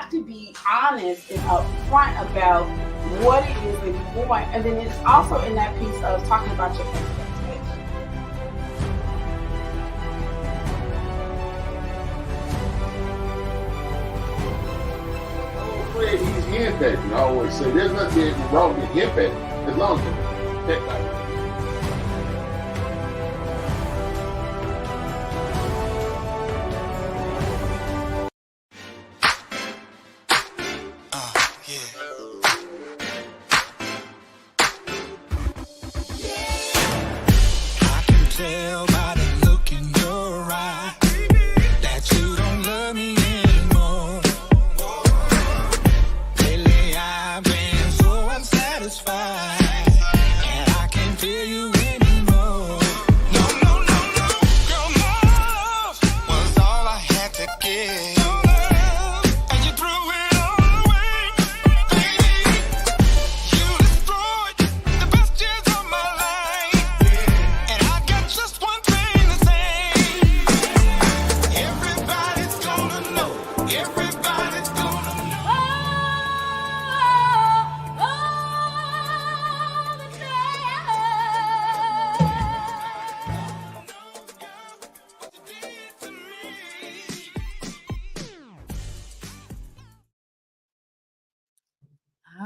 have to be honest and upfront about what it is that you want. And then it's also in that piece of talking about your expectations. He's henpecked. I always say there's nothing wrong with henpecked as long as it's pecked like that.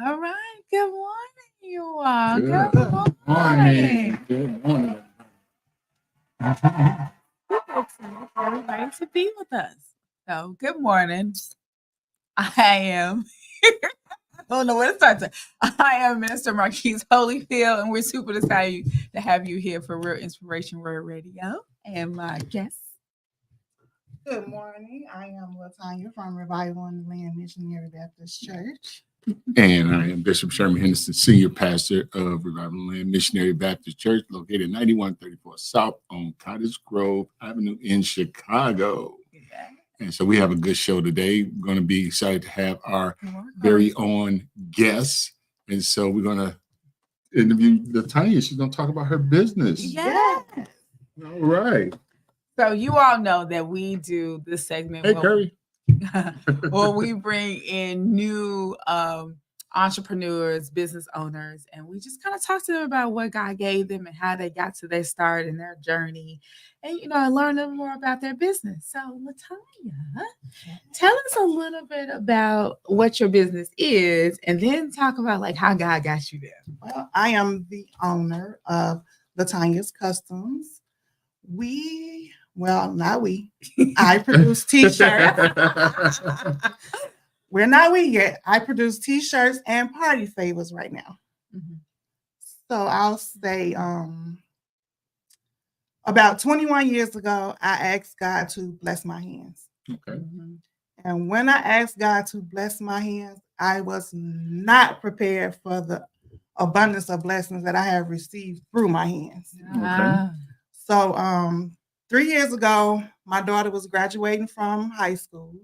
All right. Good morning, you all. Good morning. Good morning. Everybody to be with us. So, good morning. I am. I don't know where to start. I am Minister Marquise Holyfield, and we're super excited to have you here for Ril Inspired Word Radio. And my guest. Good morning. I am Latanya from Revival in the Land Missionary Baptist Church. And I am Bishop Sherman Henderson, Senior Pastor of Revival Land Missionary Baptist Church, located 9134 South on Cottage Grove Avenue in Chicago. Yeah. And so we have a good show today. We're going to be excited to have our very own guests. And so we're going to interview Latanya. She's going to talk about her business. Yes. All right. So you all know that we do this segment. Hey, Curry. Well, we bring in new entrepreneurs, business owners, and we just kind of talk to them about what God gave them and how they got to their start in their journey, and learn a little more about their business. So, Latanya, tell us a little bit about what your business is, and then talk about like how God got you there. Well, I am the owner of Latanya's Customs. I produce t-shirts. We're not we yet. I produce t-shirts and party favors right now. Mm-hmm. So I'll say about 21 years ago, I asked God to bless my hands. Okay. Mm-hmm. And when I asked God to bless my hands, I was not prepared for the abundance of blessings that I have received through my hands. Okay. So 3 years ago, my daughter was graduating from high school,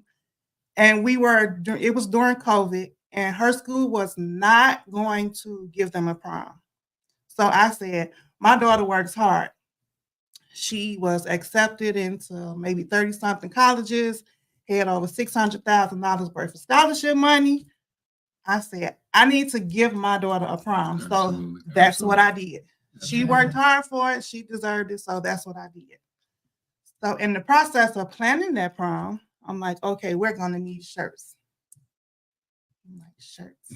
and it was during COVID, and her school was not going to give them a prom. So I said, my daughter works hard. She was accepted into maybe 30-something colleges, had over $600,000 worth of scholarship money. I said, I need to give my daughter a prom. So that's what I did. She worked hard for it. She deserved it. So that's what I did. So in the process of planning that prom, I'm like, okay, we're going to need shirts. I'm like, shirts.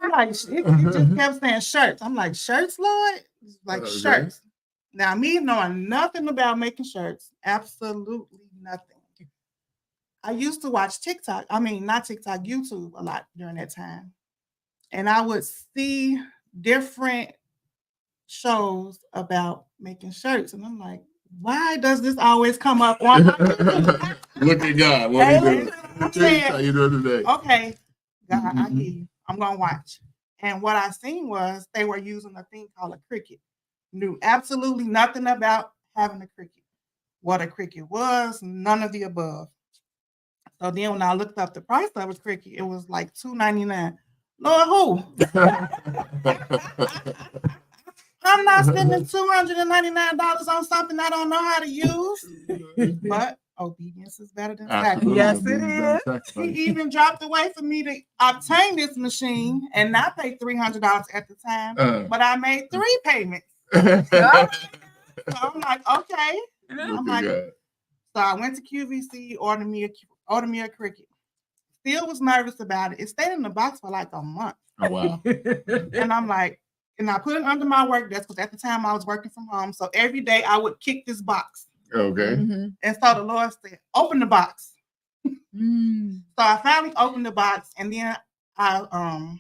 I'm like, it just kept saying shirts. I'm like, shirts, Lord? Like shirts. Now, me knowing nothing about making shirts, absolutely nothing. I used to watch YouTube a lot during that time. And I would see different shows about making shirts. And I'm like, why does this always come up on my YouTube? Look at God. What are you doing? How you doing today? Okay, God, I hear you. I'm going to watch. And what I seen was they were using a thing called a Cricut. Knew absolutely nothing about having a Cricut. What a Cricut was, none of the above. So then when I looked up the price of a Cricut, it was like $2.99. Lord, who? I'm not spending $299 on something I don't know how to use. But obedience is better than Absolutely. sacrifice. Yes, it is. He Sacrifice. even dropped away for me to obtain this machine and not pay $300 at the time, but I made 3 payments. So I'm like, okay. Look I'm at like, God. so I went to QVC, ordered me a Cricut. Still was nervous about it. It stayed in the box for like a month. Oh, wow. And I'm like, and I put it under my work desk because at the time I was working from home. So every day I would kick this box. Okay. Mhm. And so the Lord said, open the box. Mm. So I finally opened the box, and then I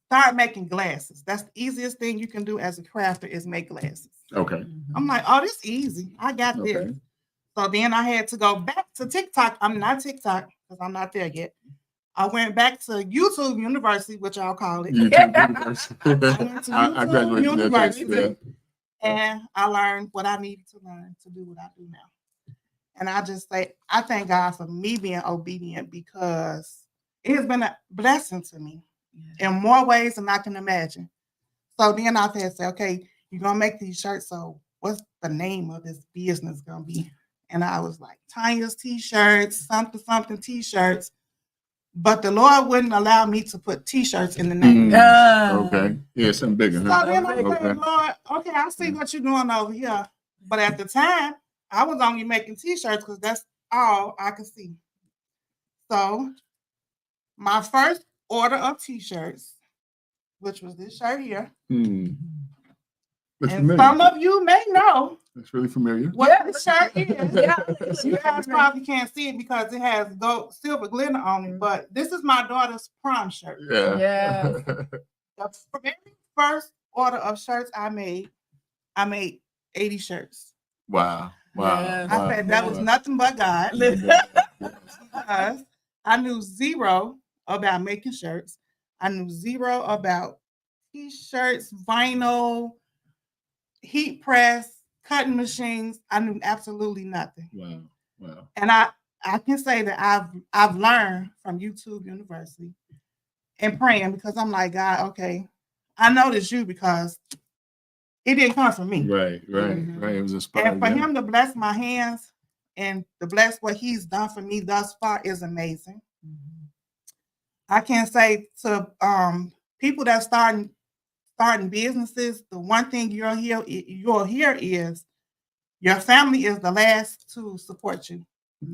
started making glasses. That's the easiest thing you can do as a crafter is make glasses. Okay. I'm like, oh, this is easy. I got this. Okay. So then I had to go back to TikTok. I'm not TikTok because I'm not there yet. I went back to YouTube University, which I'll call it. YouTube University. I went to I graduated from that. University, and I learned what I needed to learn to do what I do now. And I just say, I thank God for me being obedient because it has been a blessing to me in more ways than I can imagine. So then I had to say, okay, you're going to make these shirts. So what's the name of this business going to be? And I was like, Tanya's T-shirts, something T-shirts. But the Lord wouldn't allow me to put T-shirts in the name. Okay. Yeah, something bigger. So Huh? then I said, Okay. Lord, okay, I see what you're doing over here. But at the time, I was only making T-shirts because that's all I could see. So my first order of T-shirts, which was this shirt here, Looks and familiar. some of you may know Looks really familiar. what this shirt is. Yeah. You guys probably can't see it because it has gold, silver glitter on it, but this is my daughter's prom shirt. Yeah. Yeah. The very first order of shirts I made 80 shirts. Wow. Wow. Yes. I said that was nothing but God. Because I knew zero about making shirts. I knew zero about T-shirts, vinyl, heat press, cutting machines. I knew absolutely nothing. Wow. Wow. And I can say that I've learned from YouTube University and praying because I'm like, God, okay, I noticed you because it didn't come from me. Right. It was inspired. And for him to bless my hands and to bless what he's done for me thus far is amazing. I can say to people that starting businesses, the one thing you'll hear is your family is the last to support you.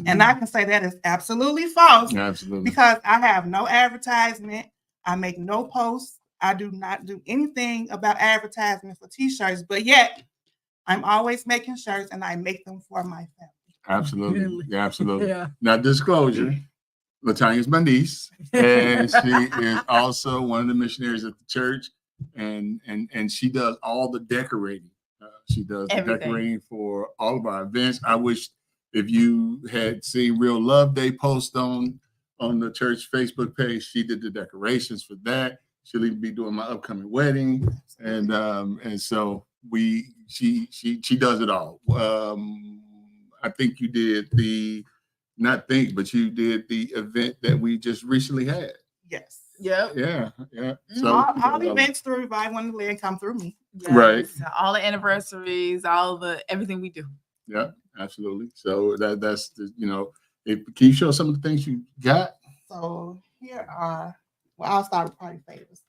And I can say that is absolutely false. Absolutely. Because I have no advertisement. I make no posts. I do not do anything about advertisement for T-shirts, but yet I'm always making shirts and I make them for my family. Absolutely. Really? Yeah, absolutely. Yeah. Now, disclosure, LaTanya's my niece, and she is also one of the missionaries at the church, and she does all the decorating. She does the decorating for all of our events. I wish if you had seen Real Love Day post on the church Facebook page, she did the decorations for that. She'll even be doing my upcoming wedding, and so she does it all. I think you did but you did the event that we just recently had. Yes. Yep. Yeah. So all events through Revival in the Land come through me. Yes. Right. All the anniversaries, everything we do. Yeah, absolutely. So that's can you show some of the things you got? So here are, I'll start with party favors.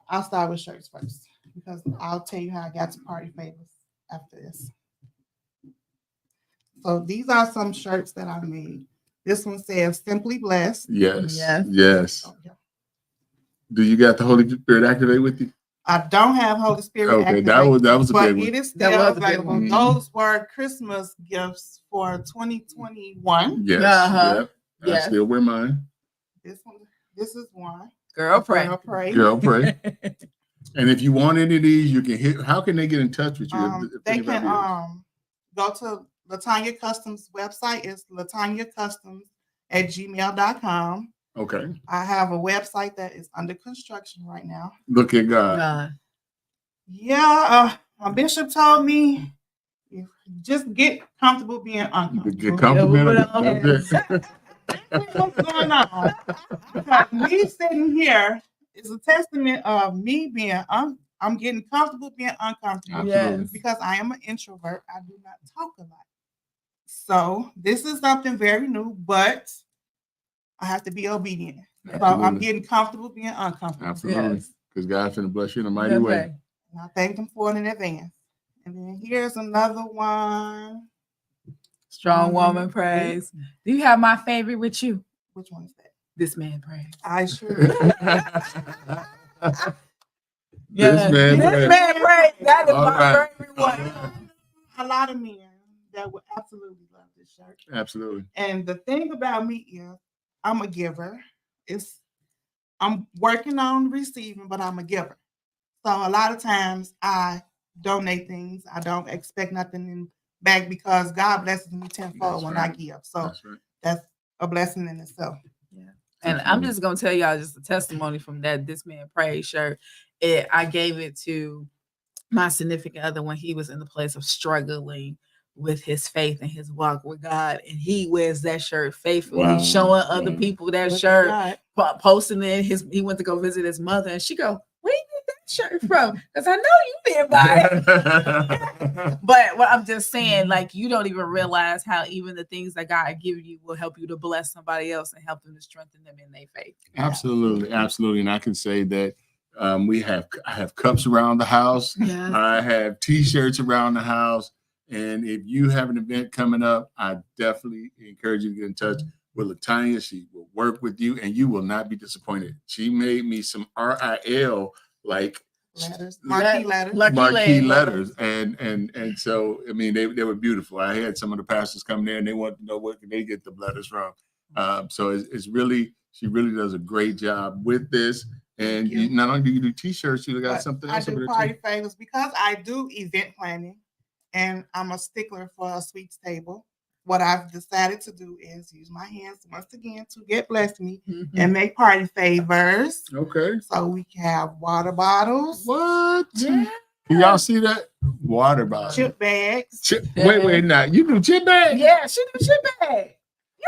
I'll start with shirts first because I'll tell you how I got to party favors after this. So these are some shirts that I made. This one says Simply Blessed. Yes. Oh, yeah. Do you got the Holy Spirit activate with you? I don't have Holy Spirit. Okay, that was a but big one. It is still available. Those were Christmas gifts for 2021. Yes. Uh-huh. Yeah. I still wear mine. This is one. Girl, pray. Girl, pray. And if you want any of these, you can hit. How can they get in touch with you? They can go to LaTanya Customs website. It's LaTanyaCustoms@gmail.com. Okay. I have a website that is under construction right now. Look at God. Yeah, my bishop told me just get comfortable being uncomfortable. Get comfortable. What's going on? Because me sitting here is a testament of me being I'm getting comfortable being uncomfortable. Yes. Because I am an introvert. I do not talk a lot. So this is something very new, but I have to be obedient. So Absolutely. I'm getting comfortable being uncomfortable. Absolutely. Because God's finna bless you in a mighty way. And I thank him for it in advance. And then here's another one. Strong woman praise. Do you have my favorite with you? Which one is that? This man praise. I sure. This man praise. That is All my right. favorite one. A lot of men that would absolutely love this shirt. Absolutely. And the thing about me is I'm a giver. I'm working on receiving, but I'm a giver. So a lot of times I donate things. I don't expect nothing back because God blesses me tenfold when I give. So that's a blessing in itself. Yeah. And I'm just gonna tell y'all just a testimony from that This Man Praise shirt. I gave it to my significant other when he was in the place of struggling with his faith and his walk with God, and he wears that shirt faithfully. Wow. He's showing other people that shirt, posting it. He went to go visit his mother, and she go, "Where you get that shirt from? Because I know you didn't buy it." But what I'm just saying, like, you don't even realize how even the things that God give you will help you to bless somebody else and help them to strengthen them in their faith. Absolutely, absolutely. And I can say that I have cups around the house. Yes. I have T-shirts around the house. And if you have an event coming up, I definitely encourage you to get in touch with Latanya. She will work with you, and you will not be disappointed. She made me some RIL like marquee letters, and so I mean they were beautiful. I had some of the pastors come there, and they wanted to know where can they get the letters from. So it's really, she really does a great job with this. And you, not only do you do T-shirts, you got something else. I do party favors because I do event planning. And I'm a stickler for a sweets table. What I've decided to do is use my hands once again to get blessed me and make party favors. Okay. So we can have water bottles. What? Yeah. Can y'all see that? Water bottles. Chip bags. Wait, now. You do chip bags? Yeah, she do chip bags.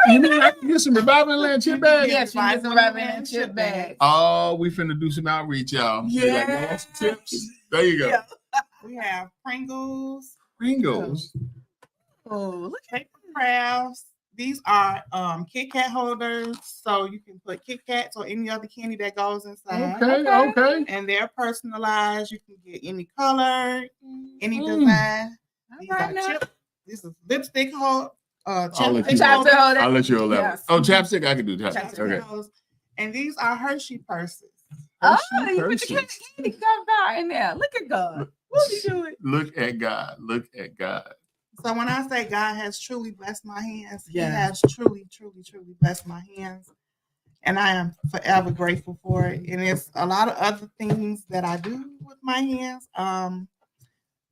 You mean I can get some Revival Land chip bags? Yes, she gets some Revival Land chip bags. Oh, we finna do some outreach, y'all. Yeah. Like, tips. There you go. Yeah. We have Pringles. Oh, look at crafts. These are Kit Kat holders, so you can put Kit Kats or any other candy that goes inside. Okay. And they're personalized. You can get any color, any design. These are this is lipstick hold. Chapstick holder. I'll let you hold that. Yes. Oh, chapstick. I can do chapstick. Okay. And these are Hershey purses. You put your candy bar in there. Look at God. What are you doing? Look at God. Look at God. So when I say God has truly blessed my hands, He has truly, truly, truly blessed my hands. And I am forever grateful for it. And it's a lot of other things that I do with my hands.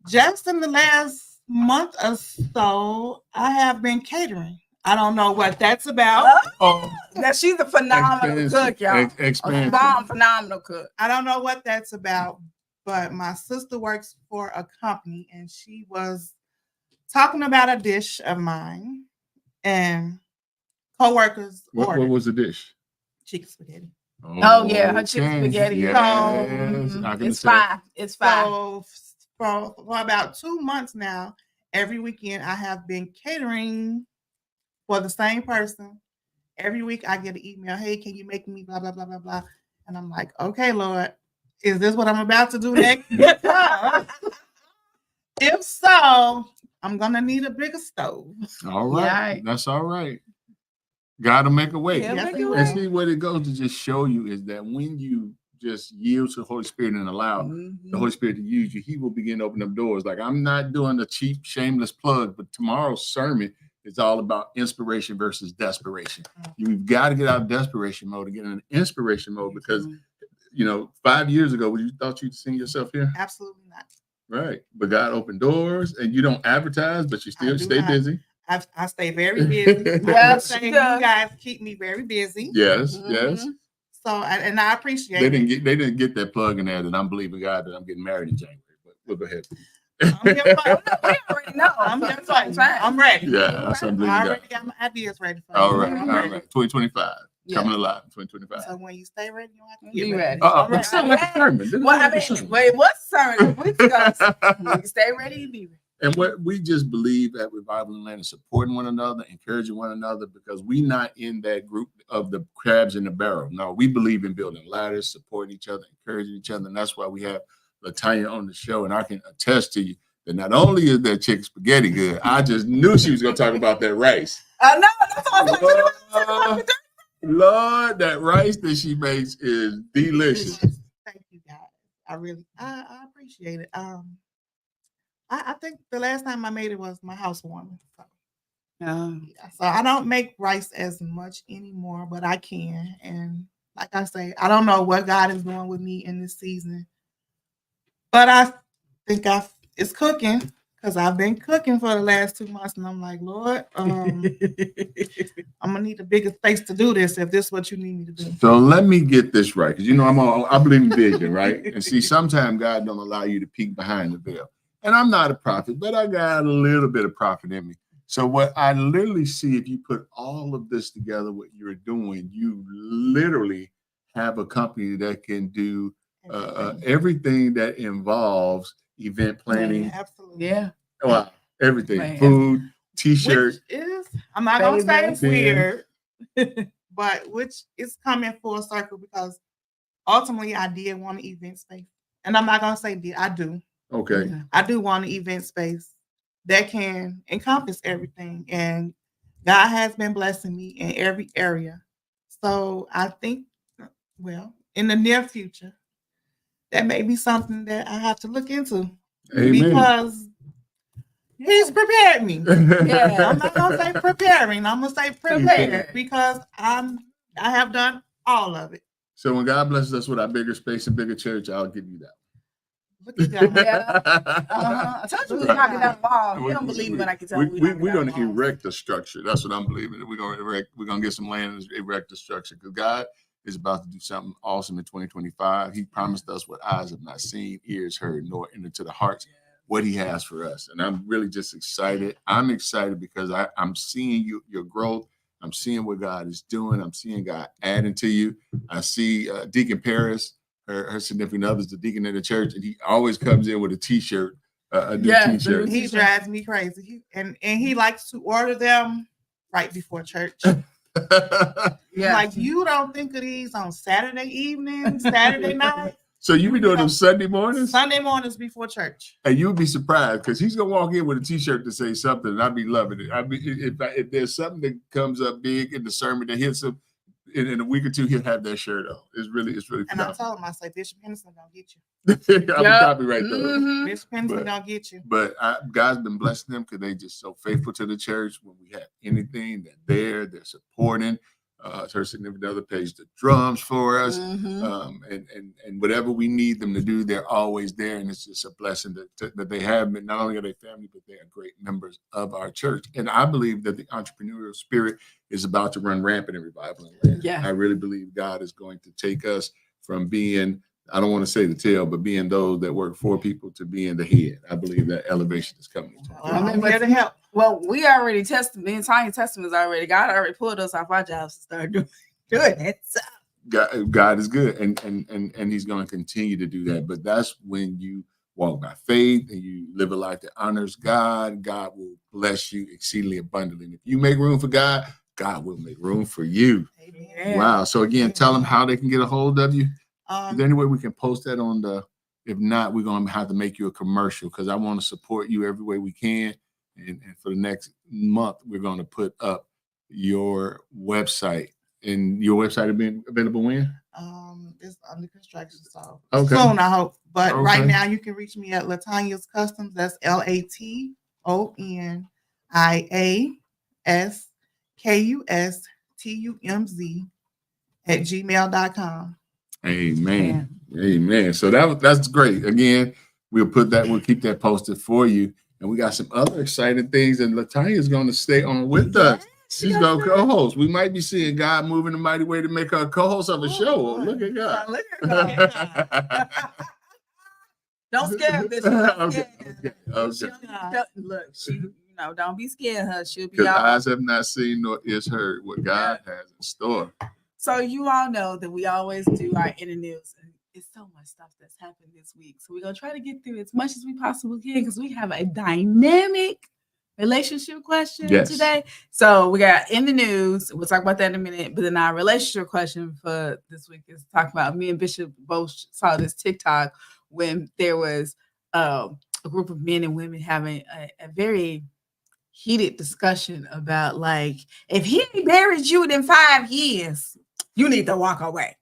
Just in the last month or so, I have been catering. I don't know what that's about. Now she's a phenomenal cook, y'all. Phenomenal cook. I don't know what that's about. But my sister works for a company, and she was talking about a dish of mine, and coworkers ordered. What was the dish? Chicken spaghetti. Oh yeah, her chicken spaghetti. Yes. It's fine. It's fine. So for about 2 months now, every weekend I have been catering for the same person. Every week I get an email, "Hey, can you make me blah blah blah blah blah?" And I'm like, "Okay, Lord. Is this what I'm about to do next?" If so, I'm gonna need a bigger stove. All right, that's all right. God will make a way. And see what it goes to just show you is that when you just yield to the Holy Spirit and allow the Holy Spirit to use you, He will begin to open up doors. Like, I'm not doing a cheap, shameless plug, but tomorrow's sermon is all about inspiration versus desperation. You've got to get out of desperation mode and get in an inspiration mode because 5 years ago, you thought you'd seen yourself here? Absolutely not. Right. But God opened doors, and you don't advertise, but you still stay busy. I stay very busy. Yes, you guys keep me very busy. Yes, yes. So, and I appreciate it. They didn't get that plug in there that I'm believing God that I'm getting married in January. But we'll go ahead. We already know. I'm ready. Yeah, that's what I'm believing. I already got my ideas ready for all right. 2025. Coming alive in 2025. So when you stay ready, you don't have to get be ready. It's not like a sermon. Wait, what's sermon? When you stay ready, you be ready. And what we just believe at Revival in Land is supporting one another, encouraging one another, because we're not in that group of the crabs in the barrel. No, we believe in building ladders, supporting each other, encouraging each other. And that's why we have LaTanya on the show. And I can attest to you that not only is that chicken spaghetti good, I just knew she was going to talk about that rice. I know. That's what I was like, Lord, that rice that she makes is delicious. Thank you, guys. I appreciate it. I think the last time I made it was my housewarming. So, yeah, so I don't make rice as much anymore, but I can. And like I say, I don't know what God is doing with me in this season, but I think it's cooking, because I've been cooking for the last 2 months, and I'm like, Lord, I'm gonna need a bigger space to do this if this is what you need me to do. So let me get this right, because I believe in vision, right? And see, sometimes God don't allow you to peek behind the veil. And I'm not a prophet, but I got a little bit of prophet in me. So what I literally see, if you put all of this together, what you're doing, you literally have a company that can do everything that involves event planning. Yeah, absolutely. Yeah. Wow. Everything. Food, t-shirt. Which is, I'm not going to say it's weird, but which is coming full circle, because ultimately I did want an event space. And I'm not going to say did, I do. Okay. I do want an event space that can encompass everything. And God has been blessing me in every area. So I think, well, in the near future, that may be something that I have to look into. Amen. Because He's prepared me. Yeah. I'm not going to say preparing. I'm going to say prepared, because I have done all of it. So when God blesses us with our bigger space and bigger church, I'll give you that. Look at that. Yeah. I told you we were knocking down walls. You don't believe me when I can tell you we're going to erect the structure. That's what I'm believing. We're going to get some land and erect the structure, because God is about to do something awesome in 2025. He promised us what eyes have not seen, ears heard, nor entered to the hearts what he has for us. And I'm really just excited. I'm excited because I'm seeing your growth. I'm seeing what God is doing. I'm seeing God adding to you. I see Deacon Paris, her significant other, is the deacon in the church, and he always comes in with a t-shirt, a new t-shirt. He drives me crazy. And he likes to order them right before church. Yeah. Like, you don't think of these on Saturday evening, Saturday night? So you be doing them Sunday mornings? Sunday mornings before church. And you'll be surprised, because he's gonna walk in with a t-shirt to say something, and I'll be loving it. If there's something that comes up big in the sermon that hits him, in a week or two, he'll have that shirt on. It's really And I told him, I say, Bishop Henderson gonna get you. I'm probably right there. Mm-hmm. Bishop Henderson gonna get you. But God's been blessing them, because they just so faithful to the church. When we have anything, they're supporting. Her significant other plays the drums for us, and whatever we need them to do, they're always there. And it's just a blessing that they have. Not only are they family, but they are great members of our church. And I believe that the entrepreneurial spirit is about to run rampant in Revival in Land. Yeah. I really believe God is going to take us from being, I don't want to say the tail, but being those that work for people to being the head. I believe that elevation is coming. I'm here to help. Well, we already tested, the entire testaments already. God already pulled us off our jobs to start doing it. So. God is good, and he's going to continue to do that. But that's when you walk by faith and you live a life that honors God. God will bless you exceedingly abundantly. And if you make room for God, God will make room for you. Amen. Wow. So again, tell them how they can get a hold of you. Is there any way we can post that on the, if not, we're going to have to make you a commercial, because I want to support you every way we can. And for the next month, we're going to put up your website. And your website will be available when? It's under construction, so okay. Soon, I hope. But right now, you can reach me at Latanya's Customs. That's LATONIASKUSTUMZ@gmail.com. Amen. Yeah. Amen. So that's great. Again, we'll keep that posted for you. And we got some other exciting things. And LaTanya is going to stay on with us. She's going to co-host. We might be seeing God move in a mighty way to make her a co-host of a show. Look at God. Look at God. Don't scare Bishop. Okay. Look, don't be scared, her. She'll be because all eyes have not seen nor ears heard what God has in store. So you all know that we always do our interviews it's so much stuff that's happened this week. So we're gonna try to get through as much as we possibly can because we have a dynamic relationship question today. So we got in the news. We'll talk about that in a minute. But then our relationship question for this week is talk about me and Bishop both saw this TikTok when there was a group of men and women having a very heated discussion about like, if he ain't married you in 5 years, you need to walk away.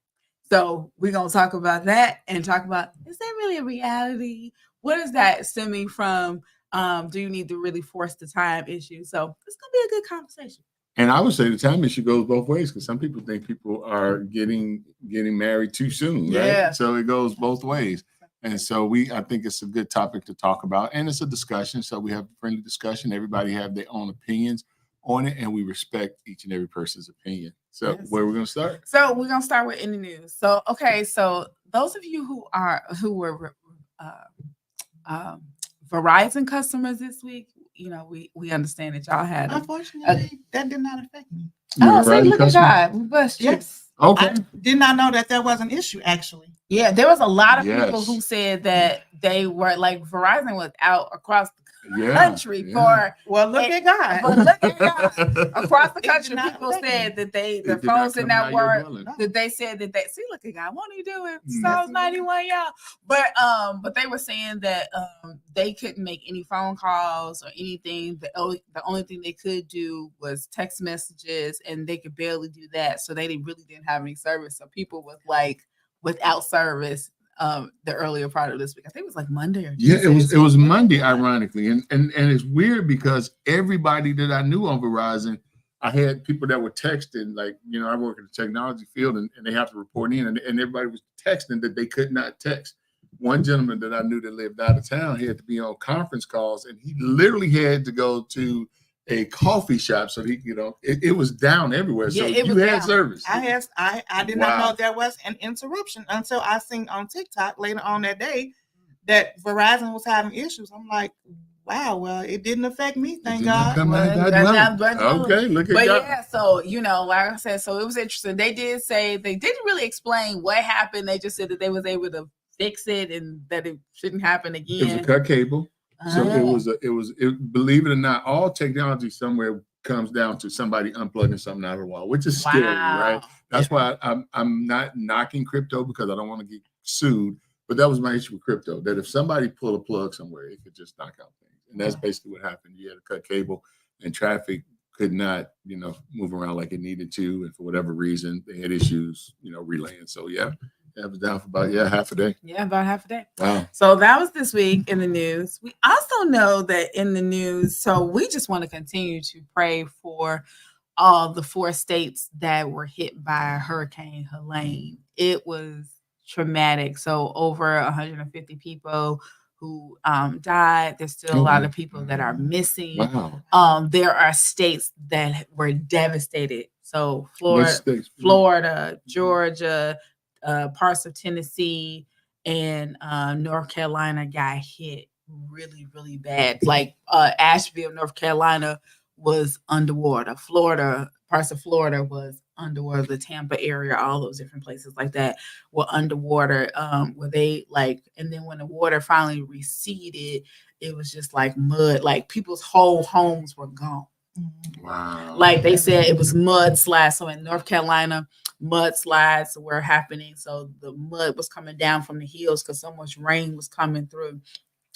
So we're going to talk about that and talk about, is that really a reality? What is that stemming from? Do you need to really force the time issue? So it's going to be a good conversation. And I would say the time issue goes both ways because some people think people are getting married too soon, right? Yeah. So it goes both ways. And so I think it's a good topic to talk about. And it's a discussion. So we have a friendly discussion. Everybody have their own opinions on it. And we respect each and every person's opinion. So where are we going to start? So we're going to start with in the news. So, okay. So those of you who were Verizon customers this week, you know, we understand that y'all had. Unfortunately, that did not affect me. Oh, so look at God. We blessed you. Yes. Okay. I did not know that was an issue, actually. Yeah, there was a lot of people who said that they were like Verizon was out across the country for. Well, look at God. But look at God. Across the country, people said that their phones did not work. That they said that see, look at God. What are you doing? Psalms 91, y'all. But they were saying that they couldn't make any phone calls or anything. The only thing they could do was text messages, and they could barely do that. So they really didn't have any service. So people was like without service the earlier part of this week. I think it was like Monday or Tuesday. Yeah, it was Monday, ironically. And it's weird because everybody that I knew on Verizon, I had people that were texting, like, you know, I work in the technology field and they have to report in and everybody was texting that they could not text. One gentleman that I knew that lived out of town, he had to be on conference calls and he literally had to go to a coffee shop so he, you know, it was down everywhere. So you had service. I did not know there was an interruption until I seen on TikTok later on that day that Verizon was having issues. I'm like, wow, well, it didn't affect me, thank God. Okay, look at but God. Yeah, so you know, like I said, so it was interesting. They did say they didn't really explain what happened. They just said that they was able to fix it and that it shouldn't happen again. It was a cut cable. So it was believe it or not, all technology somewhere comes down to somebody unplugging something out of the wall, which is scary, right? That's why I'm not knocking crypto because I don't want to get sued. But that was my issue with crypto, that if somebody pulled a plug somewhere, it could just knock out things. And that's basically what happened. You had to cut cable and traffic could not, you know, move around like it needed to. And for whatever reason, they had issues, you know, relaying. So I was down for about half a day. Yeah, about half a day. Wow. So that was this week in the news. We also know that in the news, so we just want to continue to pray for all the 4 states that were hit by Hurricane Helene. It was traumatic. So over 150 people who died. There's still a lot of people that are missing. Wow. There are states that were devastated. So Florida, Georgia, parts of Tennessee and North Carolina got hit really, really bad. Like Asheville, North Carolina was underwater. Parts of Florida was underwater. The Tampa area, all those different places like that were underwater. Where they and then when the water finally receded, it was just like mud. Like people's whole homes were gone. Wow. Like they said, it was mudslides. So in North Carolina, mudslides were happening. So the mud was coming down from the hills because so much rain was coming through.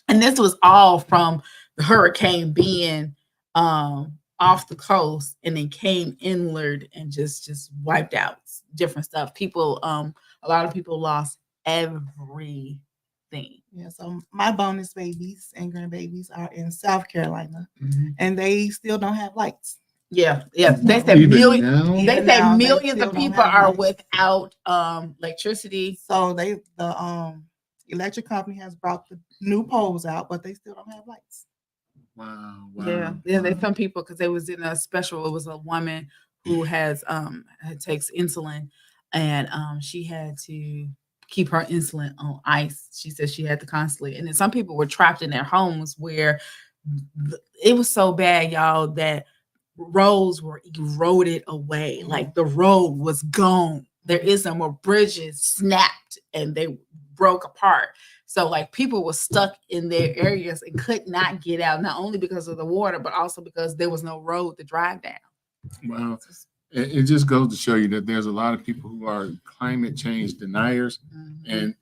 And this was all from the hurricane being off the coast and then came inward and just wiped out different stuff. People, a lot of people lost everything. Yeah, so my bonus babies and grandbabies are in South Carolina, and they still don't have lights. Yeah. They said millions of people are without electricity. So the electric company has brought the new poles out, but they still don't have lights. Wow. Yeah. There's some people because they was in a special. It was a woman who takes insulin, and she had to keep her insulin on ice. She said she had to constantly, and then some people were trapped in their homes where it was so bad, y'all, that roads were eroded away. Like the road was gone. there is no more. Bridges snapped and they broke apart. So like people were stuck in their areas and could not get out, not only because of the water, but also because there was no road to drive down. Well, it just goes to show you that there's a lot of people who are climate change deniers, and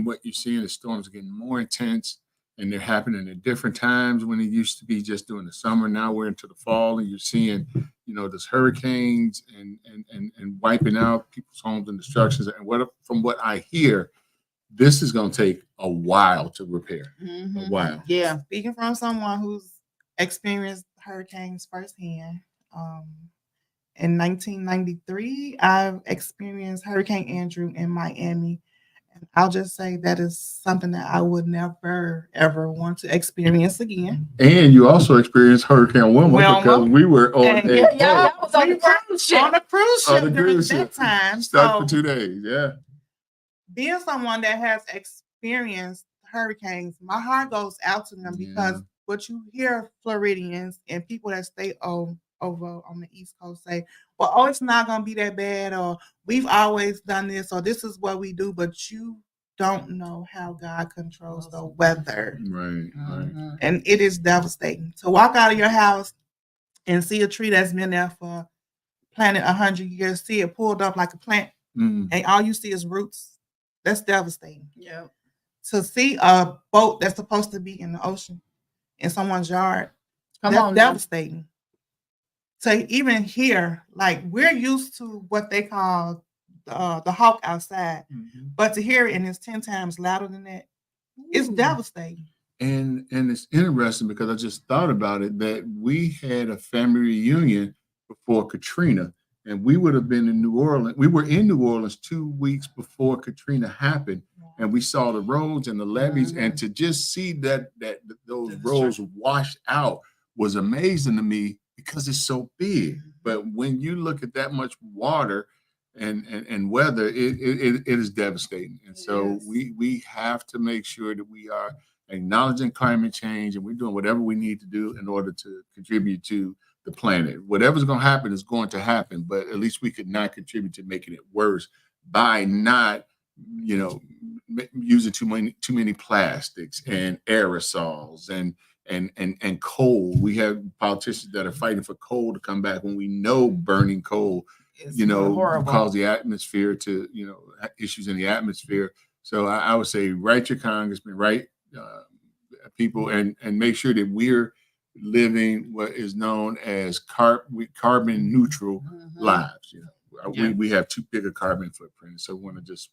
what you see in the storms are getting more intense, and they're happening at different times when it used to be just during the summer. Now we're into the fall, and you're seeing, this hurricanes and wiping out people's homes and destructions. And from what I hear, this is going to take a while to repair. A while. Yeah. Speaking from someone who's experienced hurricanes firsthand, in 1993, I've experienced Hurricane Andrew in Miami. And I'll just say that is something that I would never, ever want to experience again. And you also experienced Hurricane Wilma because we were on that was on the cruise ship. On a cruise ship during that time. Stuck for 2 days, yeah. Being someone that has experienced hurricanes, my heart goes out to them because what you hear Floridians and people that stay over on the East Coast say, well, oh, it's not going to be that bad, or we've always done this, or this is what we do, but you don't know how God controls the weather. Right. And it is devastating to walk out of your house and see a tree that's been there for planted 100 years, see it pulled up like a plant, and all you see is roots. That's devastating. Yeah. To see a boat that's supposed to be in the ocean in someone's yard, that's devastating. To even hear, like, we're used to what they call the hawk outside, but to hear it and it's 10 times louder than that, it's devastating. And it's interesting because I just thought about it that we had a family reunion before Katrina, and we would have been in New Orleans. We were in New Orleans 2 weeks before Katrina happened, and we saw the roads and the levees, and to just see that those roads washed out was amazing to me because it's so big. But when you look at that much water and weather, it is devastating. And so we have to make sure that we are acknowledging climate change, and we're doing whatever we need to do in order to contribute to the planet. Whatever's going to happen is going to happen, but at least we could not contribute to making it worse by not, using too many plastics and aerosols and coal. We have politicians that are fighting for coal to come back when we know burning coal, cause the atmosphere to, issues in the atmosphere. So I would say write your congressman, write people, and make sure that we're living what is known as carbon neutral lives. We have too big a carbon footprint. So we want to just,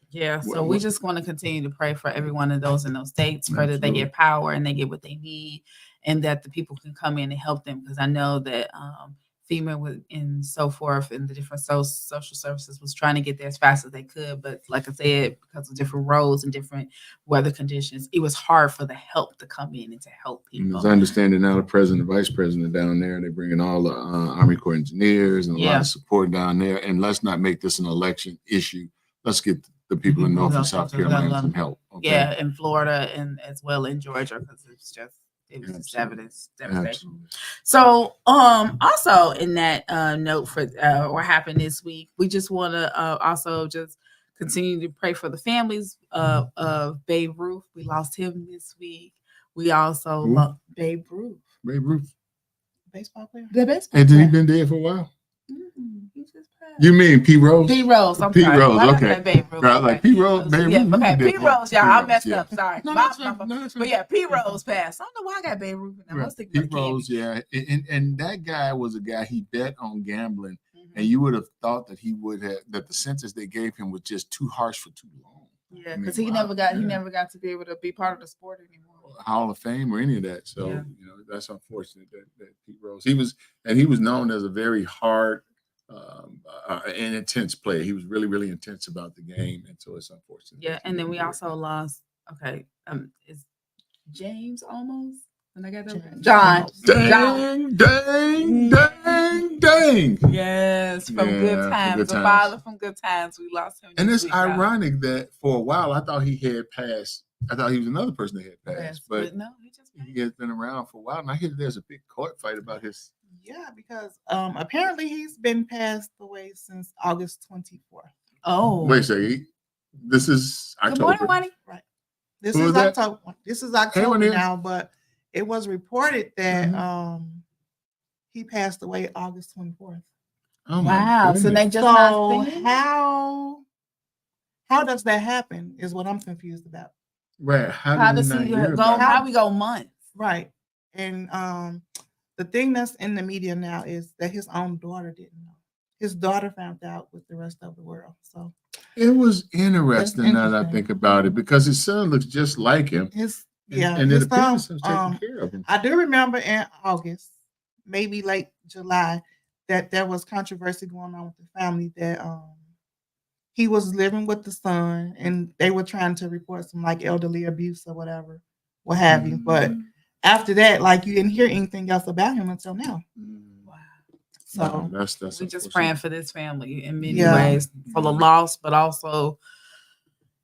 Yeah, so we just want to continue to pray for every one of those in those states, pray that they get power and they get what they need, and that the people can come in and help them. Because I know that FEMA and so forth and the different social services was trying to get there as fast as they could. But like I said, because of different roads and different weather conditions, it was hard for the help to come in and to help people. As I understand it now, the president, the vice president down there, they're bringing all the Army Corps of Engineers and a lot of support down there. And let's not make this an election issue. Let's get the people in North and South Carolina some help. Okay? Yeah, in Florida and as well in Georgia, because it was just devastating. So also in that note for what happened this week, we just want to also just continue to pray for the families of Babe Ruth. We lost him this week. We also lost Babe Ruth. Babe Ruth. Baseball player. The baseball And player. he been dead for a while? He just passed. You mean P. Rose? P. Rose. I'm P. sorry. Rose. Why Okay. Babe Ruth? Right, like P. Rose. Babe Yeah, Ruth. okay. P. Rose. Yeah, I messed yeah. up. Sorry. No, But yeah, P. Rose passed. I don't know why I got Babe Ruth. I was thinking P. Rose, yeah. And that guy was a guy, he bet on gambling, and you would have thought that that the sentence they gave him was just too harsh for too long. Yeah, because he never got to be able to be part of the sport anymore. Hall of Fame or any of that. So that's unfortunate that Pete Rose. He was known as a very hard and intense player. He was really, really intense about the game, and so it's unfortunate. Yeah, and then we also lost. Okay, is James almost? And I got that John. Dang. Yes, from Good Times. The father from Good Times. We lost him. And it's ironic that for a while I thought he had passed. I thought he was another person that had passed, but no, he just he has been around for a while, and I hear there's a big court fight about his. Yeah, because apparently he's been passed away since August 24th. Oh, Wait a second. This is good October. morning, Wani. Right. This Who is was that? October. This is October Anyone now, but it was reported that he passed away August 24th. Oh Wow. So they just So not saying? how does that happen is what I'm confused about. Right. How do does we he not hear go? about it? How we go months? Right. And the thing that's in the media now is that his own daughter didn't know. His daughter found out with the rest of the world. So It was interesting now that I interesting. think about it, because his son looks just like him. And his it appears son, he's taking care of him. I do remember in August, maybe late July, that there was controversy going on with the family that he was living with the son and they were trying to report some like elderly abuse or whatever, what have you. But after that, like you didn't hear anything else about him until now. Wow. So that's We just praying for this family in many Yeah. ways, for the loss, but also,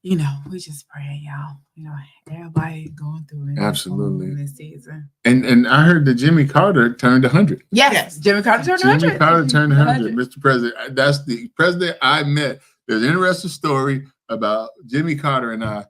you know, we just praying, y'all. You know, everybody going through it. Absolutely. In this season. And I heard that Jimmy Carter turned 100. Yes, Jimmy Carter turned 100. Jimmy Carter turned 100. Mr. President, that's the president I met. There's an interesting story about Jimmy Carter and I.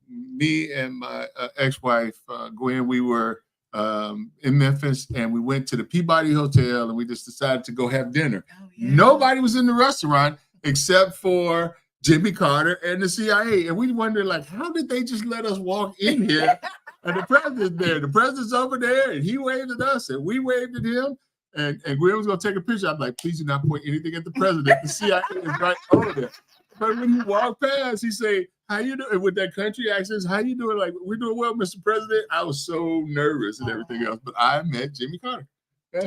Me and my ex-wife, Gwen, we were in Memphis, and we went to the Peabody Hotel, and we just decided to go have dinner. Oh, yeah. Nobody was in the restaurant except for Jimmy Carter and the CIA. And we wondered, like, how did they just let us walk in here? And the president's there. The president's over there, and he waved at us, and we waved at him. And Gwen was going to take a picture. I'm like, please do not point anything at the president. The CIA is right over there. But when he walked past, he said, how you doing? With that country accent, how you doing? Like, we're doing well, Mr. President. I was so nervous and everything else. But I met Jimmy Carter.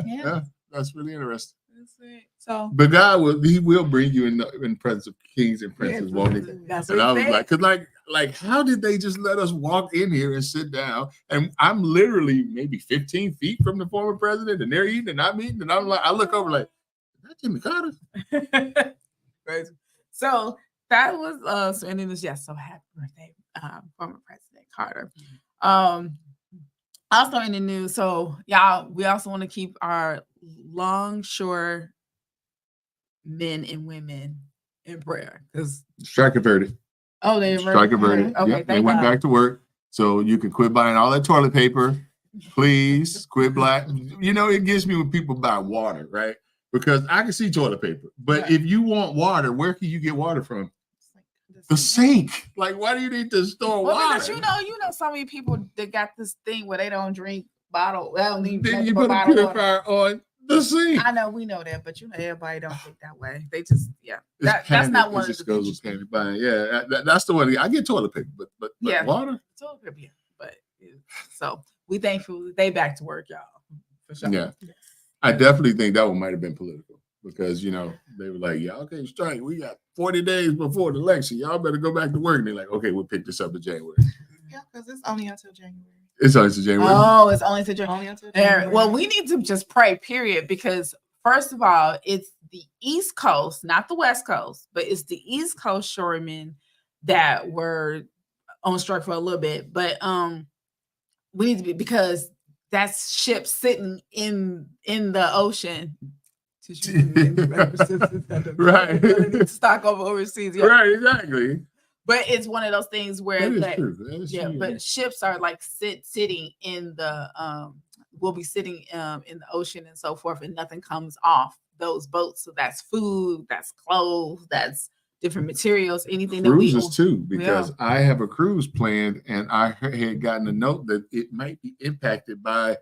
Yeah, that's really interesting. That's it. So, but God will bring you in the presence of kings and princes, won't he? That's and what I was said. like, because like, how did they just let us walk in here and sit down? And I'm literally maybe 15 feet from the former president, and they're eating and I'm eating, and I'm like, I look over like, is that Jimmy Carter? Crazy. So that was and it was so happy birthday, former President Carter. Also in the news, so y'all, we also want to keep our longshore men and women in prayer because strike averted. Oh, they strike averted. Okay, yep, they went back to work, so you can quit buying all that toilet paper. Please quit You know, it gets me when people buy water, right? Because I can see toilet paper, but if you want water, where can you get water from? The sink. Like, why do you need to store water? Because you know, so many people that got this thing where they don't drink bottle. They don't need then you put a purifier on the sink. I know we know that, but you know, everybody don't think that way. They just that's not one of the goes with panic buying. Yeah, that's the one. I get toilet paper, but water. Toilet paper, yeah. But so we thankful they back to work, y'all. For sure. Yeah. I definitely think that one might have been political because, you know, they were like, y'all can't strike. We got 40 days before the election. Y'all better go back to work. And they're like, okay, we'll pick this up in January. Yeah, because it's only until January. It's only until January. Oh, it's only until January. Only until January. Well, we need to just pray, period, because first of all, it's the East Coast, not the West Coast, but it's the East Coast shoremen that were on strike for a little bit. But we need to be, because that's ships sitting in the ocean. Right. Stock over overseas. Yeah. Right, exactly. But it's one of those things where that is true. but ships are like sitting in the will be sitting in the ocean and so forth, and nothing comes off those boats. So that's food, that's clothes, that's different materials, anything cruises that we too, because I have a cruise planned and I had gotten a note that it might be impacted by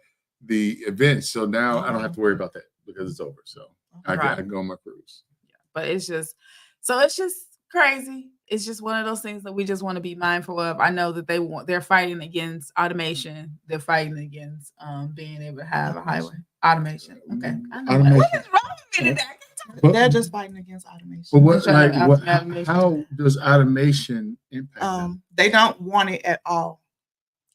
the event. So now I don't have to worry about that because it's over. So I can go on my cruise. Yeah, but it's just crazy. It's just one of those things that we just want to be mindful of. I know that they're fighting against automation. They're fighting against being able to have a highway automation. Okay. I know. Automation. What is wrong with me today? They're just fighting against automation. But how does automation impact them? They don't want it at all.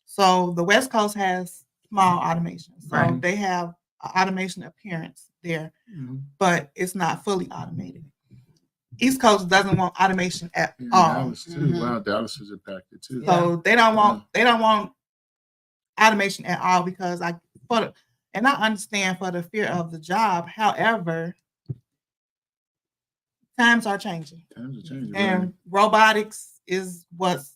So the West Coast has small automation. So they have automation appearance there, but it's not fully automated. East Coast doesn't want automation at all. Dallas too. Wow, Dallas is impacted too. So they don't want automation at all because I understand for the fear of the job. However, times are changing. And robotics is what's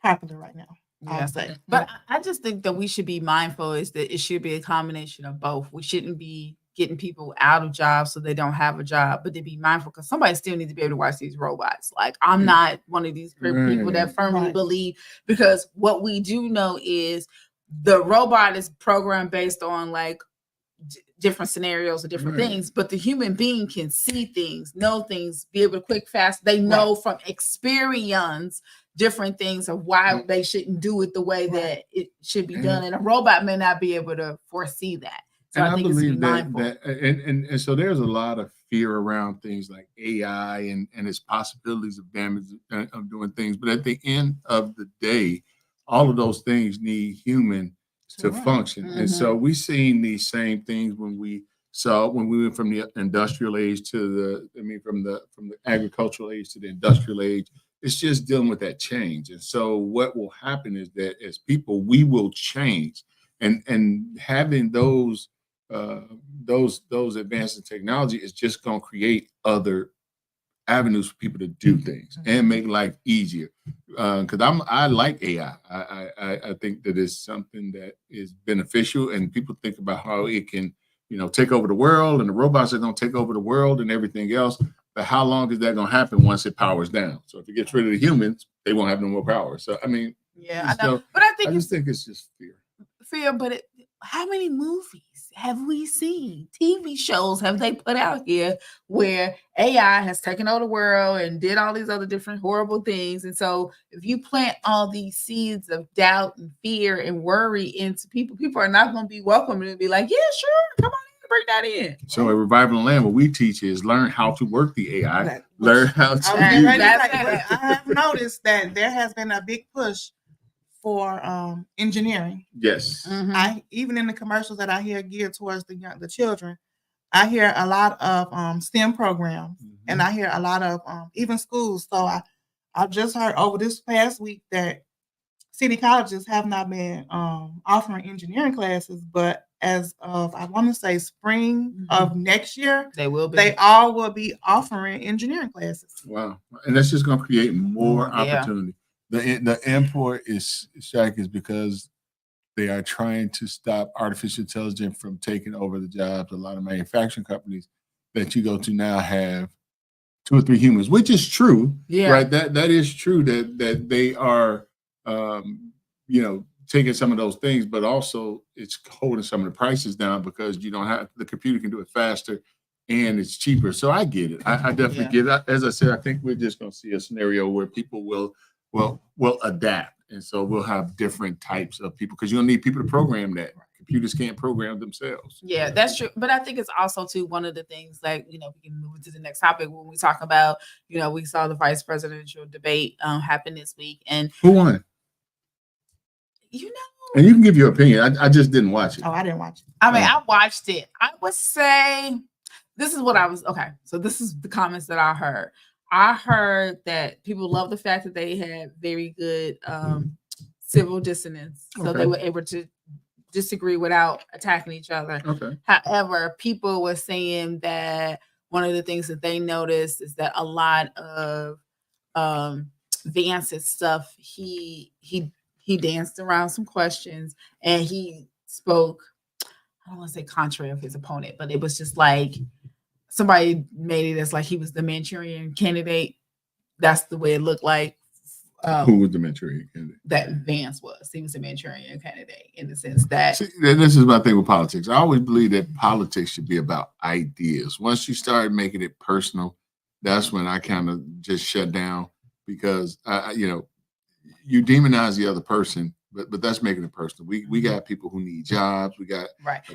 popular right now. I would say. But I just think that we should be mindful is that it should be a combination of both. We shouldn't be getting people out of jobs so they don't have a job, but to be mindful because somebody still needs to be able to watch these robots. Like I'm not one of these people that firmly believe, because what we do know is the robot is programmed based on like different scenarios or different things, but the human being can see things, know things, be able to quick, fast. They know from experience different things of why they shouldn't do it the way that it should be done. And a robot may not be able to foresee that. So and I think believe it's mindful. And so there's a lot of fear around things like AI and its possibilities of damage of doing things. But at the end of the day, all of those things need human to function. And so we've seen these same things when we went from the industrial age to from the agricultural age to the industrial age. It's just dealing with that change. And so what will happen is that as people, we will change, and having those advances in technology is just going to create other avenues for people to do things and make life easier. Because I like AI. I think that it's something that is beneficial, and people think about how it can, take over the world, and the robots are going to take over the world and everything else. But how long is that going to happen once it powers down? So if it gets rid of the humans, they won't have no more power. So I mean, I know. But I just think it's just fear. But how many movies have we seen? TV shows have they put out here where AI has taken over the world and did all these other different horrible things? And so if you plant all these seeds of doubt and fear and worry into people, people are not going to be welcome and be like, yeah, sure, come on. Bring that in. So at Revival and Land, what we teach is learn how to work the AI, learn how to use it. I have noticed that there has been a big push for engineering. Yes. Even in the commercials that I hear geared towards the children, I hear a lot of STEM programs, and I hear a lot of even schools. So I just heard over this past week that city colleges have not been offering engineering classes, but as of, I want to say spring of next year, they all will be offering engineering classes. Wow. And that's just going to create more opportunity. The import is because they are trying to stop artificial intelligence from taking over the jobs. A lot of manufacturing companies that you go to now have 2 or 3 humans, which is true, right? That is true that they are, taking some of those things, but also it's holding some of the prices down because you don't have, the computer can do it faster and it's cheaper. So I get it. I definitely get it. As I said, I think we're just going to see a scenario where people will adapt. And so we'll have different types of people because you'll need people to program that. Computers can't program themselves. Yeah, that's true. But I think it's also too one of the things like, we can move to the next topic when we talk about, we saw the vice presidential debate happen this week. And who won? And you can give your opinion. I just didn't watch it. Oh, I didn't watch it. I mean, I watched it. I would say this is what I was. Okay. So this is the comments that I heard. I heard that people love the fact that they had very good civil dissonance. So they were able to disagree without attacking each other. Okay. However, people were saying that one of the things that they noticed is that a lot of Vance's stuff, he danced around some questions and he spoke, I don't want to say contrary of his opponent, but it was just like somebody made it as like he was the Manchurian candidate. That's the way it looked like. Who was the Manchurian candidate? That Vance was. He was the Manchurian candidate in the sense that. See, this is my thing with politics. I always believe that politics should be about ideas. Once you start making it personal, that's when I kind of just shut down because, you demonize the other person, but that's making it personal. We got people who need jobs. We got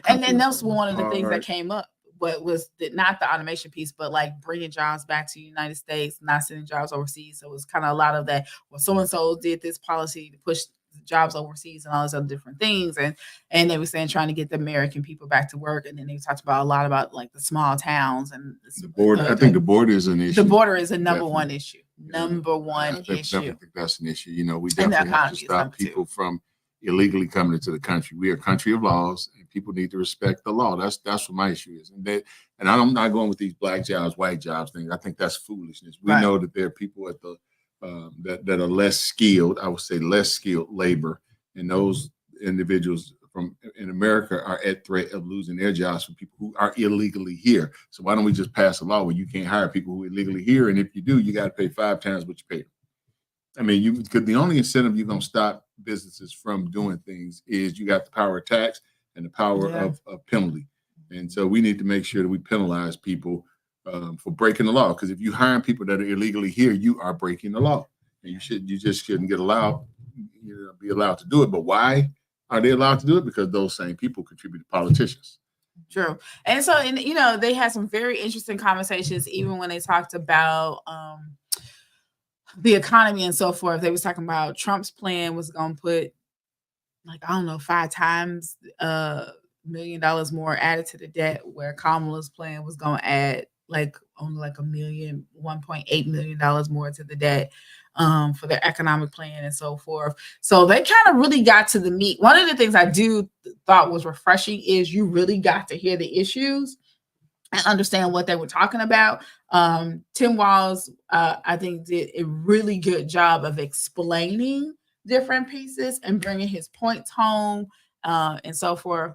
and then that's one of the things that came up. But was not the automation piece, but like bringing jobs back to the United States, not sending jobs overseas. So it was kind of a lot of that. Well, so and so did this policy to push jobs overseas and all those other different things, and they were saying trying to get the American people back to work. And then they talked about a lot about like the small towns and the border. I think the border is an issue. The border is a number one issue. Number one issue. I think that's an issue. We definitely have to stop people from illegally coming into the country. We are a country of laws, and people need to respect the law. That's what my issue is. And I'm not going with these black jobs, white jobs things. I think that's foolishness. We know that there are people at the that are less skilled. I would say less skilled labor, and those individuals in America are at threat of losing their jobs for people who are illegally here. So why don't we just pass a law where you can't hire people who are illegally here, and if you do, you got to pay 5 times what you pay them. I mean, because the only incentive you're going to stop businesses from doing things is you got the power of tax and the power of penalty. And so we need to make sure that we penalize people for breaking the law. Because if you hire people that are illegally here, you are breaking the law, and you just shouldn't be allowed to do it. But why are they allowed to do it? Because those same people contribute to politicians. True. And so, they had some very interesting conversations, even when they talked about the economy and so forth. They was talking about Trump's plan was going to put 5 times $1 million more added to the debt, where Kamala's plan was going to add only $1.8 million more to the debt for their economic plan and so forth. So they kind of really got to the meat. One of the things I thought was refreshing is you really got to hear the issues and understand what they were talking about. Tim Walz, I think, did a really good job of explaining different pieces and bringing his points home and so forth.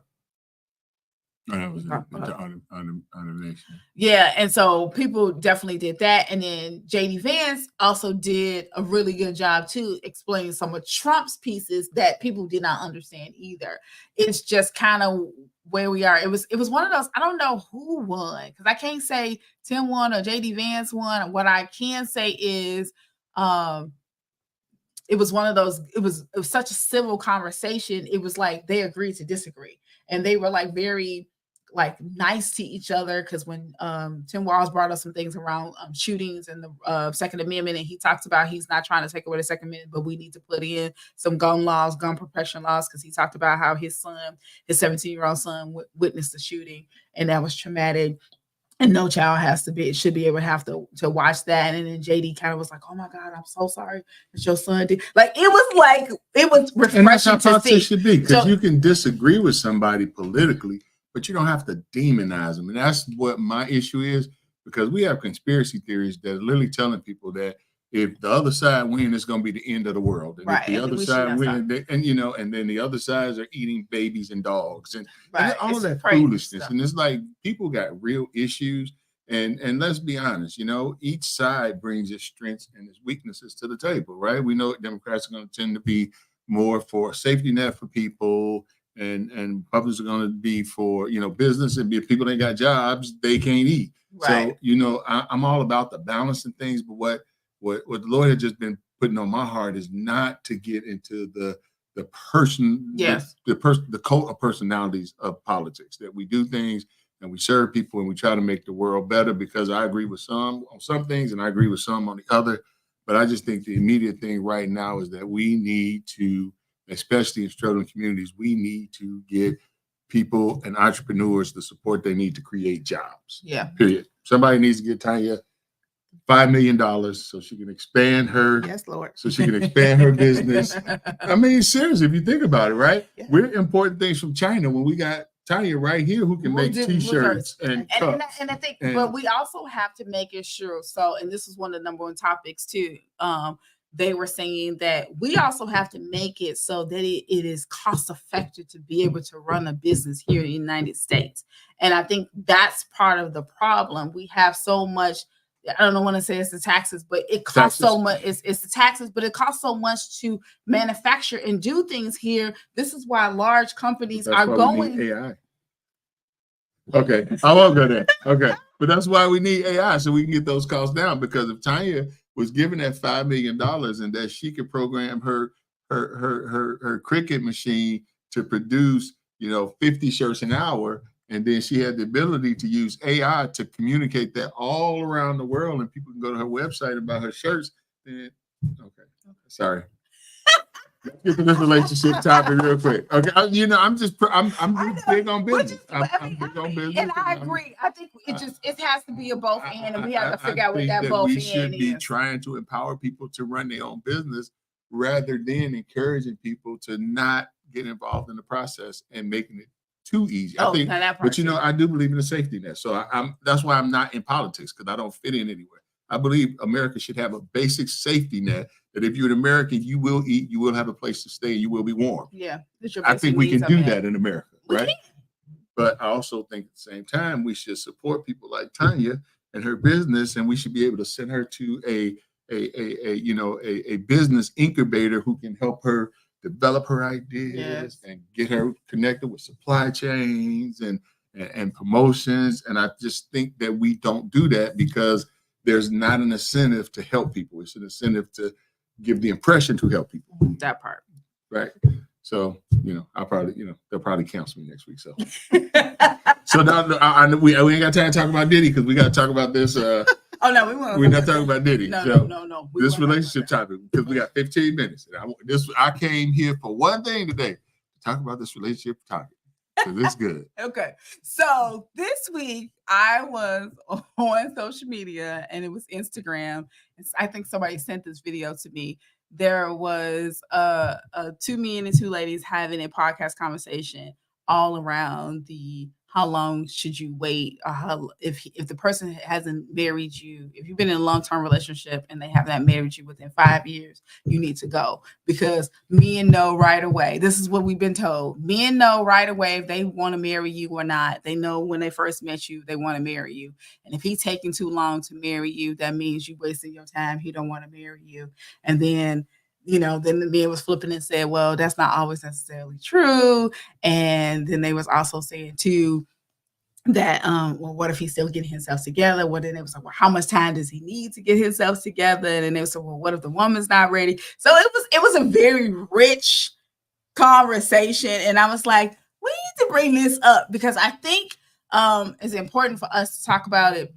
Yeah, and so people definitely did that. And then JD Vance also did a really good job too, explaining some of Trump's pieces that people did not understand either. It's just kind of where we are. It was one of those, I don't know who won, because I can't say Tim won or JD Vance won. What I can say is it was one of those, it was such a civil conversation. It was like they agreed to disagree, and they were very nice to each other. Because when Tim Walz brought up some things around shootings and the Second Amendment, and he talked about he's not trying to take away the Second Amendment, but we need to put in some gun suppression laws, because he talked about how his 17-year-old son witnessed the shooting, and that was traumatic. And no child should be able to have to watch that. And then JD kind of was like, "Oh my God, I'm so sorry that your son did." It was refreshing. And that's how politics should be, because you can disagree with somebody politically, but you don't have to demonize them. And that's what my issue is, because we have conspiracy theories that are literally telling people that if the other side wins, it's going to be the end of the world. And if the other side wins, and then the other sides are eating babies and dogs and all of that foolishness. Stuff. And it's like people got real issues. And let's be honest, each side brings its strengths and its weaknesses to the table, right? We know Democrats are going to tend to be more for a safety net for people, and Republicans are going to be for business, and if people ain't got jobs, they can't eat. Right. So I'm all about the balance and things, but what the Lord had just been putting on my heart is not to get into the cult of personalities of politics, that we do things and we serve people and we try to make the world better, because I agree with some on some things and I agree with some on the other. But I just think the immediate thing right now is that we need to, especially in struggling communities, we need to get people and entrepreneurs the support they need to create jobs. Yeah. Period. Somebody needs to get Tanya $5 million so she can expand her. Yes, Lord. So she can expand her business. I mean, seriously, if you think about it, right? Yeah. We're importing things from China when we got Tanya right here who can make T-shirts and cups. And I think, but we also have to make it sure. So, and this is one of the number one topics too. They were saying that we also have to make it so that it is cost effective to be able to run a business here in the United States. And I think that's part of the problem. We have so much, I don't want to say it's the taxes, but it costs so much. It's the taxes, but it costs so much to manufacture and do things here. This is why large companies are going. AI. Okay, I won't go there. Okay, but that's why we need AI, so we can get those costs down. Because if Tanya was given that $5 million and that she could program her Cricut machine to produce 50 shirts an hour, and then she had the ability to use AI to communicate that all around the world, and people can go to her website about her shirts. Then, okay, sorry. Let's get to this relationship topic real quick. Okay, I'm big on business. I'm big on business. And I agree. I think it has to be a both end, and we have to figure out what that both end is. We should be trying to empower people to run their own business rather than encouraging people to not getting involved in the process and making it too easy. Oh, I think, now that part but you know, too. I do believe in a safety net. So I'm that's why I'm not in politics, because I don't fit in anywhere. I believe America should have a basic safety net that if you're an American, you will eat, you will have a place to stay, you will be warm. Yeah. That your I basic think we needs can are do met. that in America, We right? But I also think at the same time we should support people like Tanya and her business, and we should be able to send her to a business incubator who can help her develop her ideas Yes. and get her connected with supply chains and promotions. And I just think that we don't do that because there's not an incentive to help people. It's an incentive to give the impression to help people. That part. Right. So, I'll probably, they'll probably cancel me next week. So, so now we ain't got time to talk about Diddy because we got to talk about this. Oh no, we won't. We're not talking about Diddy. No, So no. This relationship topic, because we got 15 minutes. And I came here for one thing today, to talk about this relationship topic. So this is good. Okay. So this week I was on social media, and it was Instagram. I think somebody sent this video to me. There was two men and two ladies having a podcast conversation all around how long should you wait, or if the person hasn't married you, if you've been in a long-term relationship and they have not married you within 5 years, you need to go, because men know right away. This is what we've been told. Men know right away if they want to marry you or not. They know when they first met you, they want to marry you. And if he's taking too long to marry you, that means you wasting your time. He don't want to marry you. And then then the man was flipping and said, well, that's not always necessarily true. And then they was also saying too that, well, what if he's still getting himself together? Well, then it was like, well, how much time does he need to get himself together? And then they was like, well, what if the woman's not ready? So it was a very rich conversation. And I was like, we need to bring this up because I think it's important for us to talk about it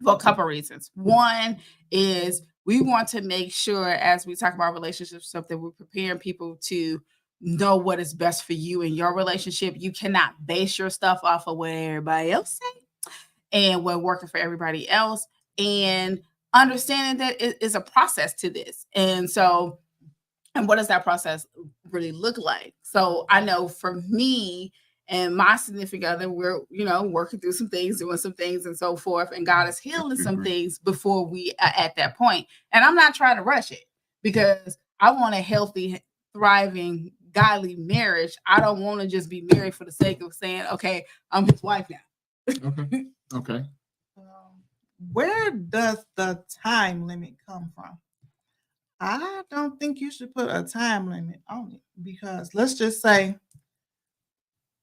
for a couple of reasons. One is we want to make sure, as we talk about relationships, stuff, that we're preparing people to know what is best for you in your relationship. You cannot base your stuff off of what everybody else say and what working for everybody else, and understanding that it is a process to this. And so, and what does that process really look like? So I know for me and my significant other, we're, working through some things, doing some things and so forth. And God is healing some things before we are at that point. And I'm not trying to rush it because I want a healthy, thriving, godly marriage. I don't want to just be married for the sake of saying, okay, I'm his wife now. Okay. Where does the time limit come from? I don't think you should put a time limit on it, because let's just say,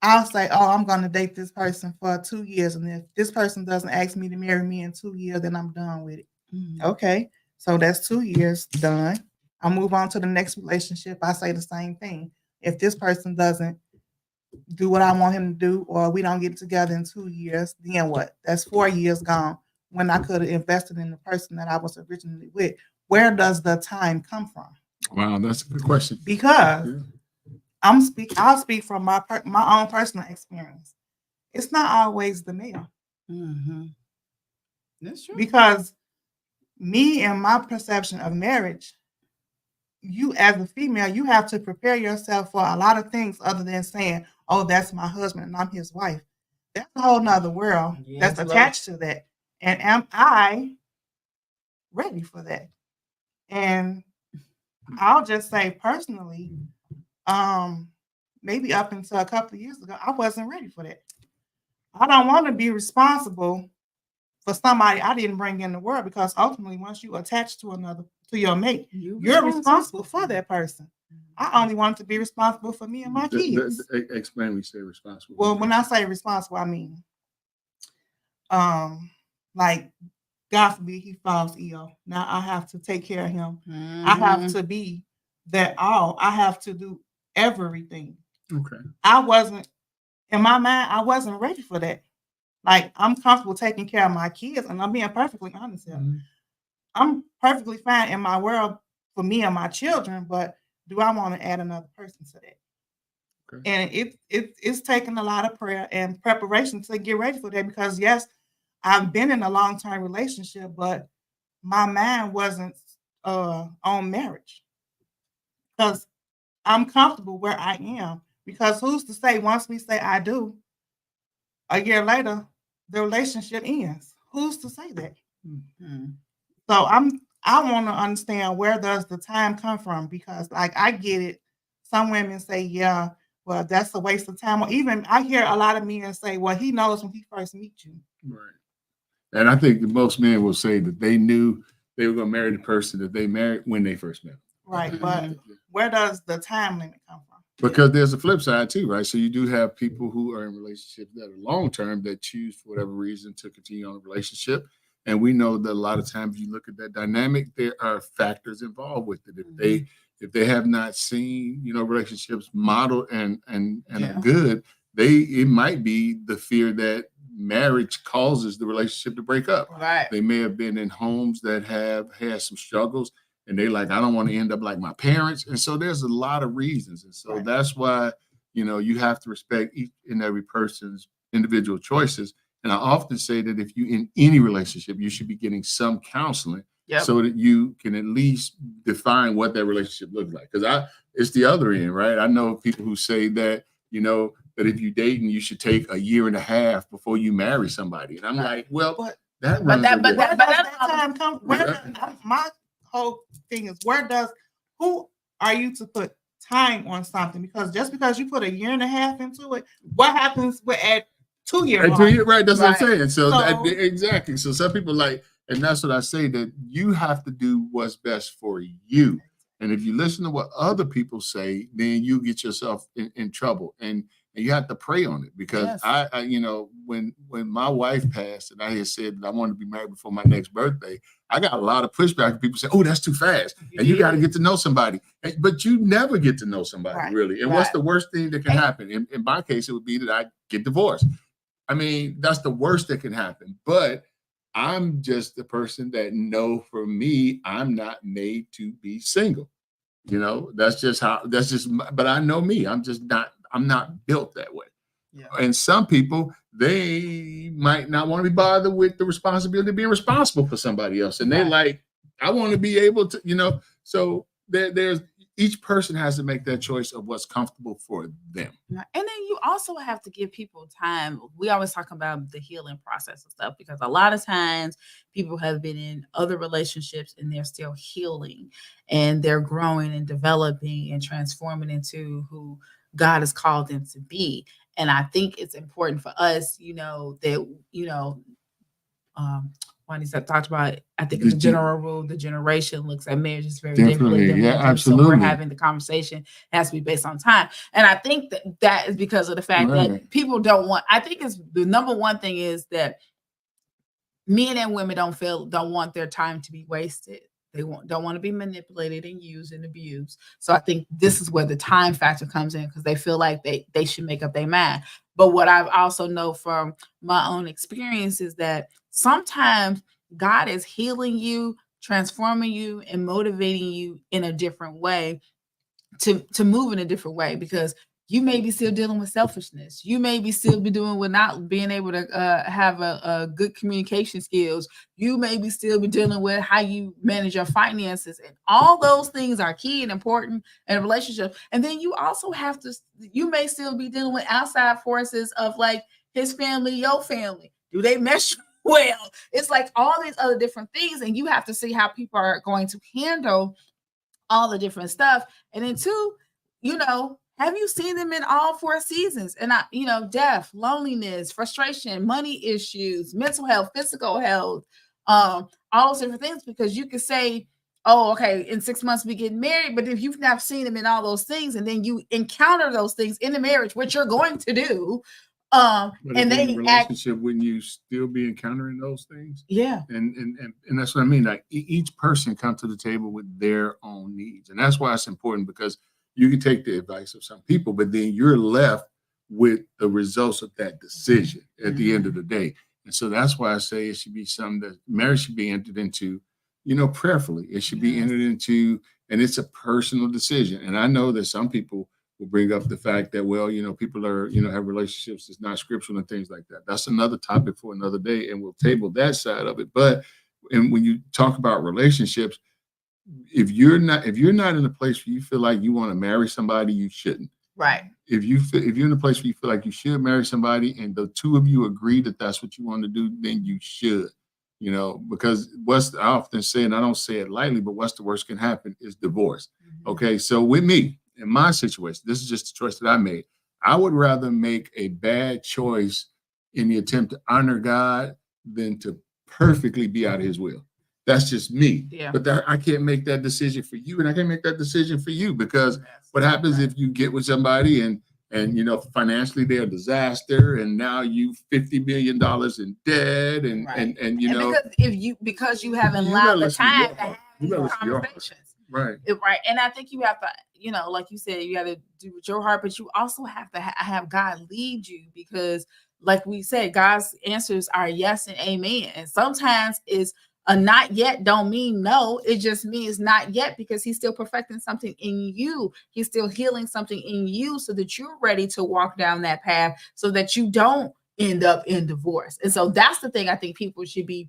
I'll say, oh, I'm going to date this person for 2 years. And if this person doesn't ask me to marry me in 2 years, then I'm done with it. Okay. So that's 2 years done. I'll move on to the next relationship. I say the same thing. If this person doesn't do what I want him to do, or we don't get together in 2 years, then what? That's 4 years gone when I could have invested in the person that I was originally with. Where does the time come from? Wow, that's a good question. Because I'll speak from my own personal experience. It's not always the male. Mm-hmm. That's true. Because me and my perception of marriage, you as a female, you have to prepare yourself for a lot of things other than saying, oh, that's my husband and I'm his wife. That's a whole nother world that's attached to that. And am I ready for that? And I'll just say personally, maybe up until a couple of years ago, I wasn't ready for that. I don't want to be responsible for somebody I didn't bring in the world, because ultimately, once you attach to your mate, you're responsible for that person. I only want to be responsible for me and my kids. Explain when you say responsible. Well, when I say responsible, I mean, like, God forbid he falls ill. Now I have to take care of him. Mm-hmm. I have to be that all. I have to do everything. Okay. In my mind, I wasn't ready for that. Like, I'm comfortable taking care of my kids, and I'm being perfectly honest here. Mm-hmm. I'm perfectly fine in my world for me and my children, but do I want to add another person to that? Okay. And it's taken a lot of prayer and preparation to get ready for that, because yes, I've been in a long-term relationship, but my mind wasn't on marriage. Because I'm comfortable where I am, because who's to say once we say I do, a year later, the relationship ends? Who's to say that? Mm-hmm. So I want to understand, where does the time come from? Because like, I get it. Some women say, yeah, well, that's a waste of time. Or even I hear a lot of men say, well, he knows when he first meets you. Right. And I think that most men will say that they knew they were going to marry the person that they married when they first met. Right. But where does the time limit come from? Because there's a flip side too, right? So you do have people who are in relationships that are long term that choose for whatever reason to continue on a relationship. And we know that a lot of times you look at that dynamic, there are factors involved with it. If they have not seen, relationships model and are good, it might be the fear that marriage causes the relationship to break up. Right. They may have been in homes that have had some struggles, and they're like, I don't want to end up like my parents. And so there's a lot of reasons. And so that's why, you have to respect each and every person's individual choices. And I often say that if you in any relationship, you should be getting some counseling so that you can at least define what that relationship looks like. Because it's the other end, right? I know people who say that, that if you're dating, you should take a year and a half before you marry somebody. And I'm like, well, that time come. My whole thing is, who are you to put time on something? Because just because you put a year and a half into it, what happens at 2 years? Right, that's what I'm saying. So exactly. So some people and that's what I say, that you have to do what's best for you. And if you listen to what other people say, then you get yourself in trouble. And you have to pray on it, because I when my wife passed and I had said that I wanted to be married before my next birthday, I got a lot of pushback. People say, "Oh, that's too fast," and you got to get to know somebody. But you never get to know somebody really. And what's the worst thing that can happen? In my case, it would be that I get divorced. I mean, that's the worst that can happen. But I'm just the person that for me, I'm not made to be single. But I know me. I'm not built that way. Yeah. And some people, they might not want to be bothered with the responsibility of being responsible for somebody else. And they're like, I want to be able to, so there's each person has to make that choice of what's comfortable for them. And then you also have to give people time. We always talk about the healing process and stuff, because a lot of times people have been in other relationships and they're still healing, and they're growing and developing and transforming into who God has called them to be. And I think it's important for us, when he talked about, I think it's a general rule, the generation looks at marriage is very differently than marriage. Absolutely. So we're having the conversation, it has to be based on time. And I think that is because of the fact that people don't want, I think it's the number one thing is that men and women don't want their time to be wasted. They don't want to be manipulated and used and abused. So I think this is where the time factor comes in, because they feel like they should make up their mind. But what I've also know from my own experience is that sometimes God is healing you, transforming you, and motivating you in a different way to move in a different way, because you may be still dealing with selfishness. You may be still be doing with not being able to have a good communication skills. You may be still be dealing with how you manage your finances, and all those things are key and important in a relationship. And then you also have to, you may still be dealing with outside forces of like his family, your family. Do they mesh well? It's like all these other different things, and you have to see how people are going to handle all the different stuff. And then two, have you seen them in all 4 seasons? And death, loneliness, frustration, money issues, mental health, physical health, all those different things. Because you could say, oh, okay, in 6 months we get married, but if you've not seen them in all those things, and then you encounter those things in the marriage, which you're going to do, and they in relationship, wouldn't you still be encountering those things? Yeah. And that's what I mean. Like each person comes to the table with their own needs. And that's why it's important, because you can take the advice of some people, but then you're left with the results of that decision at the end of the day. And so that's why I say it should be something that marriage should be entered into, prayerfully. It should be entered into, and it's a personal decision. And I know that some people will bring up the fact that, well, people are, have relationships that's not scriptural and things like that. That's another topic for another day, and we'll table that side of it. But when you talk about relationships, if you're not in a place where you feel like you want to marry somebody, you shouldn't. Right. If you're in a place where you feel like you should marry somebody and the two of you agree that that's what you want to do, then you should. Because I often say, and I don't say it lightly, but what's the worst can happen is divorce. Mm-hmm. Okay, so with me, in my situation, this is just a choice that I made. I would rather make a bad choice in the attempt to honor God than to perfectly be out of his will. That's just me. Yeah. But I can't make that decision for you, and I can't make that decision for you, because what happens if you get with somebody and financially they're a disaster, and now you $50 million in debt, and because you haven't allowed the time to have these conversations. Right. Right. And I think you have to, like you said, you got to do with your heart, but you also have to have God lead you, because like we said, God's answers are yes and amen. And sometimes it's a not yet don't mean no. It just means not yet, because he's still perfecting something in you. He's still healing something in you so that you're ready to walk down that path, so that you don't end up in divorce. And so that's the thing I think people should be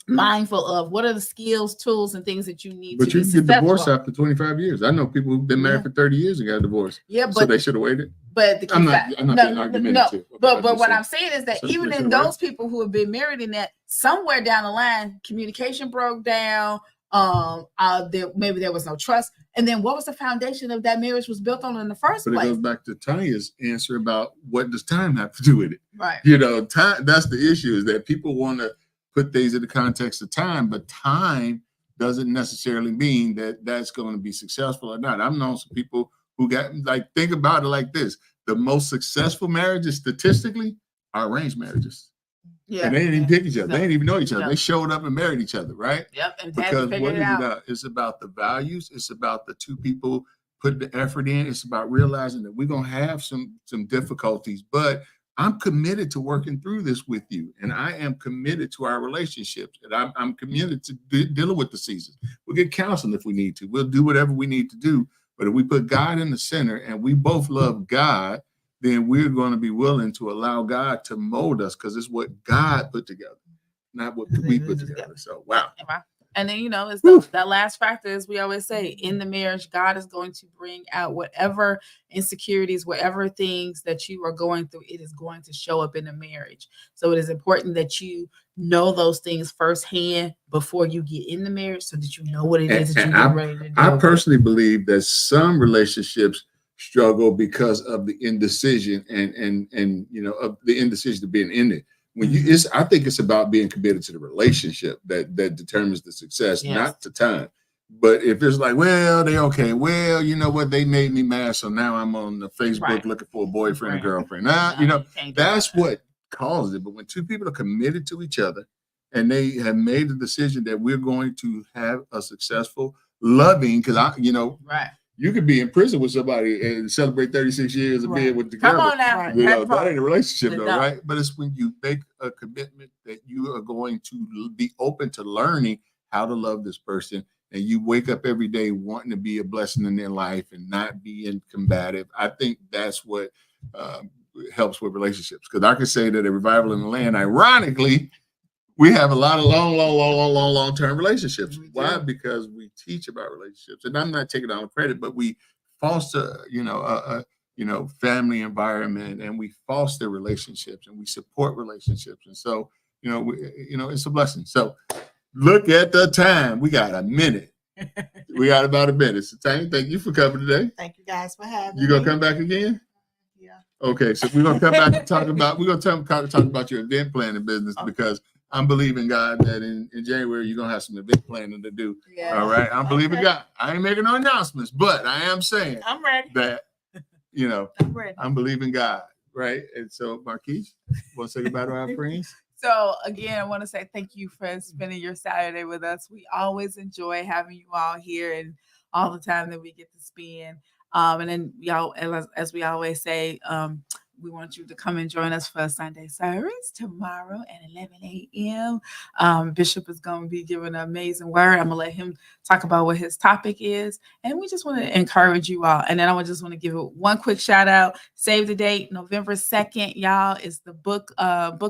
mindful of. What are the skills, tools, and things that you need but to you be can get divorced successful? after 25 years. I know people who've been married for 30 years and got divorced. Yeah, but so they should have waited. But the I'm not being argumentative. But what I'm saying is that even in those people who have been married in that, somewhere down the line, communication broke down. Maybe there was no trust. And then what was the foundation of that marriage was built on in the first place? But it goes back to Tanya's answer about what does time have to do with it? Right. Time, that's the issue, is that people want to put things in the context of time, but time doesn't necessarily mean that that's going to be successful or not. I've known some people who think about it like this. The most successful marriages statistically are arranged marriages. Yeah. And they didn't even pick each other. They didn't even know each other. They showed up and married each other, right? Yep. And because what is it about? It's about the values. It's about the two people putting the effort in. It's about realizing that we're going to have some difficulties, but I'm committed to working through this with you. And I am committed to our relationships. And I'm committed to dealing with the seasons. We'll get counseling if we need to. We'll do whatever we need to do. But if we put God in the center and we both love God, then we're going to be willing to allow God to mold us, because it's what God put together, not what we put together. So, wow. And then, it's that last factor, as we always say, in the marriage, God is going to bring out whatever insecurities, whatever things that you are going through, it is going to show up in the marriage. So it is important that you know those things firsthand before you get in the marriage, so that you know what it is that you're getting ready to do. I personally believe that some relationships struggle because of the indecision and of the indecision of being in it. I think it's about being committed to the relationship that determines the success, not the time. But if it's like, well, they okay, well, you know what, they made me mad, so now I'm on the Facebook looking for a boyfriend or girlfriend. That's what causes it. But when two people are committed to each other and they have made the decision that we're going to have a successful, loving, because you could be in prison with somebody and celebrate 36 years of being with together. Come on now. That ain't a relationship though, right? But it's when you make a commitment that you are going to be open to learning how to love this person, and you wake up every day wanting to be a blessing in their life and not being combative. I think that's what helps with relationships. Because I could say that a revival in the land, ironically, we have a lot of long-term relationships. Why? Because we teach about relationships, and I'm not taking all the credit, but we foster, family environment, and we foster relationships, and we support relationships, and so, it's a blessing. So, look at the time. We got a minute. We got about a minute. So, Tanya, thank you for coming today. Thank you guys for having me. You gonna come back again? Yeah. Okay, so we're gonna come back and talk about talk about your event planning business, because I'm believing God that in January you're gonna have some event planning to do. Yeah. All right. I'm believing God. I ain't making no announcements, but I am saying I'm ready. That I'm ready. I'm believing God. Right. And so, Marquise, want to say goodbye to our friends? So again, I want to say thank you for spending your Saturday with us. We always enjoy having you all here and all the time that we get to spend. And then y'all, as we always say, we want you to come and join us for a Sunday service tomorrow at 11 a.m. Bishop is going to be giving an amazing word. I'm going to let him talk about what his topic is. And we just want to encourage you all. And then I just want to give one quick shout out. Save the date, November 2nd, y'all, is the book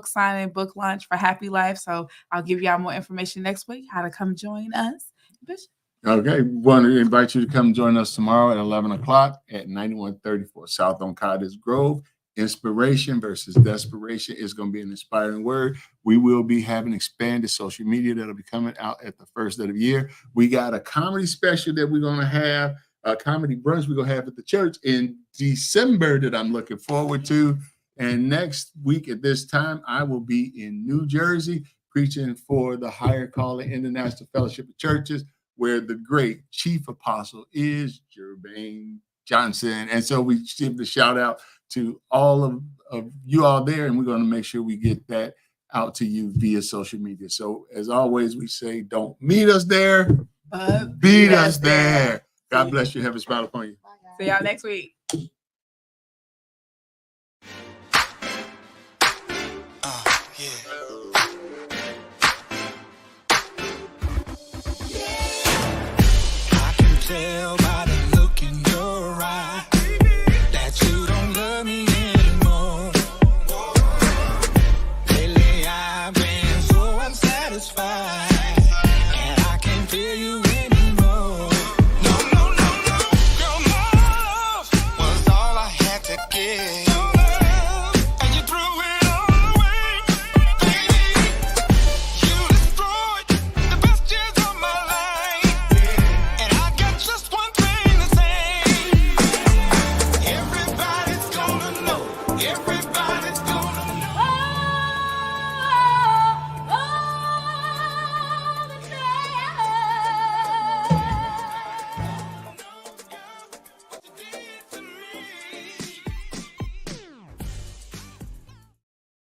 signing, book launch for Happy Life. So I'll give y'all more information next week, how to come join us. Bishop. Okay, we want to invite you to come join us tomorrow at 11 o'clock at 9134 South on Cottage Grove. Inspiration versus desperation is going to be an inspiring word. We will be having expanded social media that'll be coming out at the first of the year. We got a comedy special that we're going to have, a comedy brunch we're going to have at the church in December that I'm looking forward to. And next week at this time, I will be in New Jersey preaching for the Higher Calling International Fellowship of Churches, where the great chief apostle is Jermaine Johnson. And so we give the shout out to all of you all there, and we're going to make sure we get that out to you via social media. So as always, we say, don't meet us there, but beat us there. God bless you. Have a smile upon you. See y'all next week.